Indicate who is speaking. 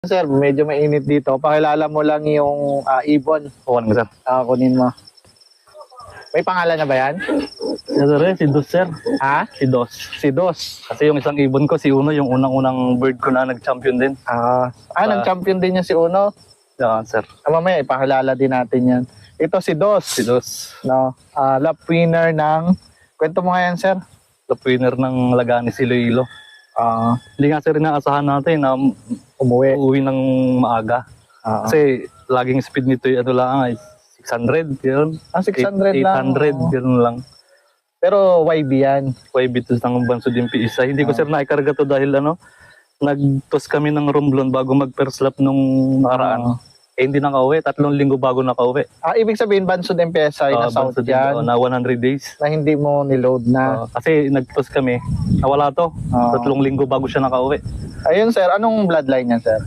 Speaker 1: Sir, medyo mainit dito. Pakilala mo lang yung ibon.
Speaker 2: Kuha mo, sir.
Speaker 1: Kunin mo. May pangalan na ba yan?
Speaker 2: Sir, si Dos, sir.
Speaker 1: Ha?
Speaker 2: Si Dos.
Speaker 1: Si Dos.
Speaker 2: Kasi yung isang ibon ko, si Uno, yung unang-unang bird ko na nag-champion din.
Speaker 1: Nag-champion din niya si Uno.
Speaker 2: Yeah, sir.
Speaker 1: Mamaya, ipakilala din natin yan. Ito si Dos.
Speaker 2: Si Dos.
Speaker 1: No? Lap winner ng... Kwento mo nga yan, sir.
Speaker 2: Top winner ng Lagani si Iloilo. Hindi nga sir inaasahan natin na uuwi ng maaga. Kasi laging speed nito ay ano lang ay 600 yun.
Speaker 1: 600 lang.
Speaker 2: 800 yun lang.
Speaker 1: Pero YB yan.
Speaker 2: YB to ng Bansod yung isa. Hindi ko sir naikarga to dahil nagtos kami ng Romblon bago mag-first lap nung nakaraan. Hindi nakauwi, 3 linggo bago nakauwi.
Speaker 1: Ibig sabihin Bansod MPSI na South yan.
Speaker 2: Na 100 days.
Speaker 1: Na hindi mo niload na.
Speaker 2: Kasi nagtos kami, nawala to. 3 linggo bago siya nakauwi.
Speaker 1: Ayun sir, anong bloodline niya sir?